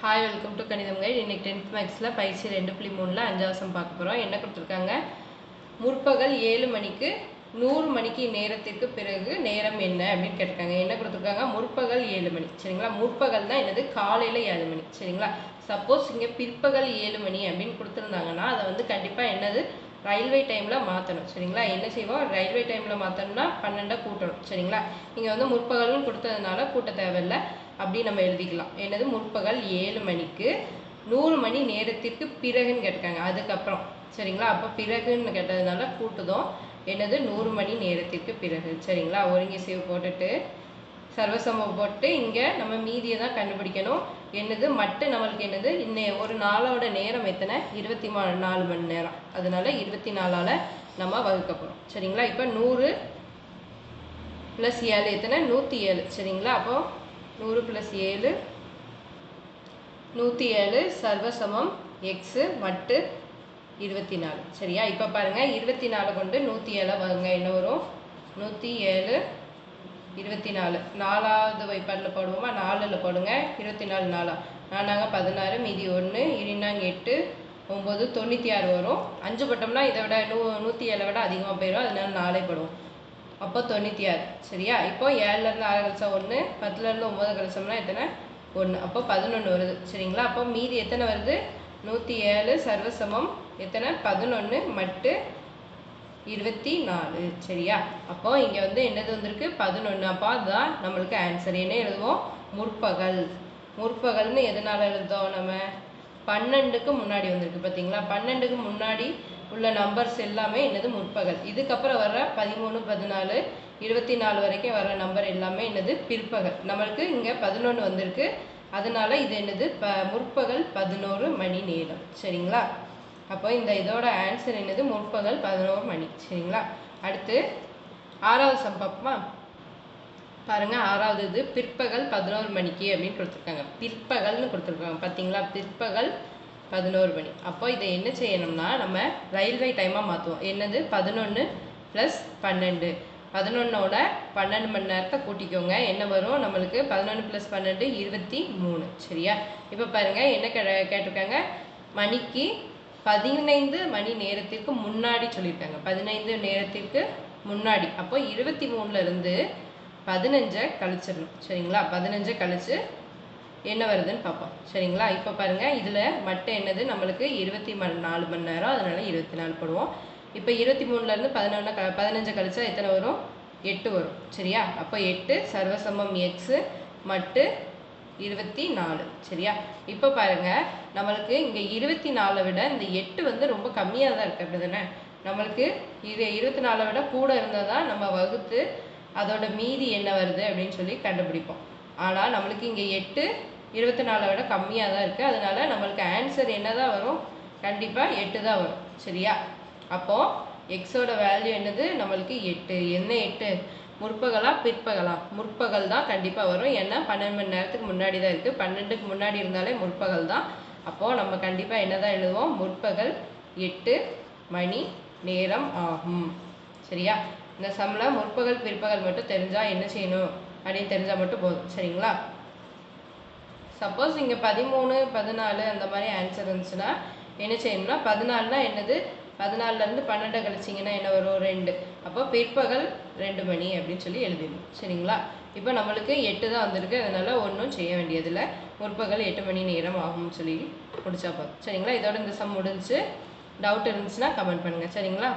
Hi, welcome to Kanidam Guide. இன்னைக்கு 10th Maxல பயிற்சி 2.3ல 5வது சம் பார்க்க போறோம். என்ன கொடுத்திருக்காங்க? முற்பகல் 7 மணிக்கு 100 மணிக்கு நேரத்திற்கு பிறகு நேரம் என்ன அப்படின்னு கேட்டிருக்காங்க. என்ன கொடுத்திருக்காங்க? முற்பகல் 7 மணி. சரிங்களா? முற்பகல் தான் என்னது? காலையில 7 மணி. சரிங்களா? சப்போஸ் இங்க பிற்பகல் 7 மணி அப்படின்னு கொடுத்திருந்தாங்கன்னா அதை வந்து கண்டிப்பா என்னது? ரயில்வே டைம்ல மாற்றணும். சரிங்களா? என்ன செய்வோம்? ரயில்வே டைம்ல மாற்றணும்னா 12 கூட்டணும். சரிங்களா? இங்க வந்து முற்பகல்னு கொடுத்ததுனால கூட்ட தேவையில்லை. அப்படி நம்ம எழுதிக்கலாம். என்னது? முற்பகல் 7 மணிக்கு 100 மணி நேரத்திற்கு பிறகுன்னு கேட்டிருக்காங்க. அதுக்கப்புறம் சரிங்களா? அப்போ பிறகுன்னு கேட்டதுனால கூட்டுதோம். என்னது? 100 மணி நேரத்திற்கு பிறகு. சரிங்களா? ஒருங்கிசைவு போட்டுட்டு சர்வசமம் போட்டு இங்கே நம்ம மீதியை தான் கண்டுபிடிக்கணும். என்னது? மட்டும் நம்மளுக்கு என்னது? இன்னும் ஒரு நாளோட நேரம் எத்தனை? 24 மணி நேரம். அதனால 24ஆல் நம்ம வகுக்க போகிறோம். சரிங்களா? இப்போ 100 + 7 எத்தனை? 107. சரிங்களா? அப்போ 100 + 7 107 சர்வசமம் x மட்டு 24. சரியா? இப்போ பாருங்க 24 கொண்டு 107 வகுங்க. என்ன வரும்? 107 24 4வது வைப்பாட்டில் போடுவோமா? 4ல் போடுங்க. 24 4 4 16 மீதி 1 2 8 9 96 வரும். 5 போட்டோம்னா இதை விட 107 விட அதிகமாக போயிடும். அதனால 4 போடுவோம். அப்போ 96. சரியா? இப்போ 7லேருந்து 6 கழிச்சா 1, 10லேருந்து 9 கழிச்சோம்னா எத்தனை? 1. அப்போ 11 வருது. சரிங்களா? அப்போ மீதி எத்தனை வருது? 107 சர்வசமம் எத்தனை? 11 மட்டு 24. சரியா? அப்போ இங்கே வந்து என்னது வந்திருக்கு? 11. அப்போ அதுதான் நம்மளுக்கு ஆன்சர். என்ன எழுதுவோம்? முற்பகல். முற்பகல்னு எதனால் எழுதுவோம் நம்ம? 12க்கு முன்னாடி வந்திருக்கு. பார்த்தீங்களா? 12க்கு முன்னாடி உள்ள நம்பர்ஸ் எல்லாமே என்னது? முற்பகல். இதுக்கப்புறம் வர்ற 13 14 24 வரைக்கும் வர்ற நம்பர் எல்லாமே என்னது? பிற்பகல். நம்மளுக்கு இங்கே 11 வந்திருக்கு. அதனால இது என்னது? முற்பகல் 11 மணி நேரம். சரிங்களா? அப்போ இந்த இதோட ஆன்சர் என்னது? முற்பகல் 11 மணி. சரிங்களா? அடுத்து 6வது சம் பார்ப்போமா? பாருங்க 6வது இது பிற்பகல் 11 மணிக்கு அப்படின்னு கொடுத்துருக்காங்க. பிற்பகல்னு கொடுத்துருக்காங்க. பார்த்தீங்களா? பிற்பகல் 11 மணி. அப்போ இதை என்ன செய்யணும்னா நம்ம ரயில்வே டைமாக மாற்றுவோம். என்னது? 11 + 12. 11ஓட 12 மணி நேரத்தை கூட்டிக்கோங்க. என்ன வரும் நம்மளுக்கு? 11 + 12 23. சரியா? இப்போ பாருங்கள் என்ன கேட்டிருக்காங்க? மணிக்கு 15 மணி நேரத்திற்கு முன்னாடி சொல்லியிருக்காங்க. 15 நேரத்திற்கு முன்னாடி. அப்போ 23லேருந்து 15 கழிச்சிடணும். சரிங்களா? 15 கழிச்சு என்ன வருதுன்னு பார்ப்போம். சரிங்களா? இப்போ பாருங்கள் இதில் மட்டும் என்னது? நம்மளுக்கு 24 மணி நேரம். அதனால் 24 போடுவோம். இப்போ 23லேருந்து 15 கழிச்சா எத்தனை வரும்? 8 வரும். சரியா? அப்போ 8 சர்வசமம் x மட்டு 24. சரியா? இப்போ பாருங்கள் நம்மளுக்கு இங்கே 24 விட இந்த 8 வந்து ரொம்ப கம்மியாக தான் இருக்குது. அப்படி தானே? நம்மளுக்கு இது 24 விட கூட இருந்தால் தான் நம்ம வகுத்து அதோட மீதி என்ன வருது அப்படின்னு சொல்லி கண்டுபிடிப்போம். ஆனால் நம்மளுக்கு இங்கே 8 24 விட கம்மியாக தான் இருக்குது. அதனால நம்மளுக்கு ஆன்சர் என்ன தான் வரும்? கண்டிப்பாக 8 தான் வரும். சரியா? அப்போது எக்ஸோட வேல்யூ என்னது? நம்மளுக்கு 8. என்ன 8? முற்பகலா பிற்பகலா? முற்பகல் தான் கண்டிப்பாக வரும். ஏன்னா 12 மணி நேரத்துக்கு முன்னாடி தான் இருக்குது. 12க்கு முன்னாடி இருந்தாலே முற்பகல் தான். அப்போது நம்ம கண்டிப்பாக என்ன தான் எழுதுவோம்? முற்பகல் 8 மணி நேரம் ஆகும். சரியா? இந்த சம்மில் முற்பகல் பிற்பகல் மட்டும் தெரிஞ்சால் என்ன செய்யணும் அப்படின்னு தெரிஞ்சால் மட்டும் போதும். சரிங்களா? சப்போஸ் இங்கே 13 14 அந்த மாதிரி ஆன்சர் இருந்துச்சுன்னா என்ன செய்யணும்னா 14னா என்னது? 14லேருந்து 12 கழிச்சிங்கன்னா என்ன வரும்? 2. அப்போ பிற்பகல் 2 மணி அப்படின்னு சொல்லி எழுதிடணும். சரிங்களா? இப்போ நம்மளுக்கு 8 தான் வந்திருக்கு. அதனால் ஒன்றும் செய்ய வேண்டியதில்லை. முற்பகல் 8 மணி நேரம் ஆகும்னு சொல்லி முடிச்சா போதும். சரிங்களா? இதோட இந்த சம் முடிஞ்சு. டவுட் இருந்துச்சுன்னா கமெண்ட் பண்ணுங்கள். சரிங்களா?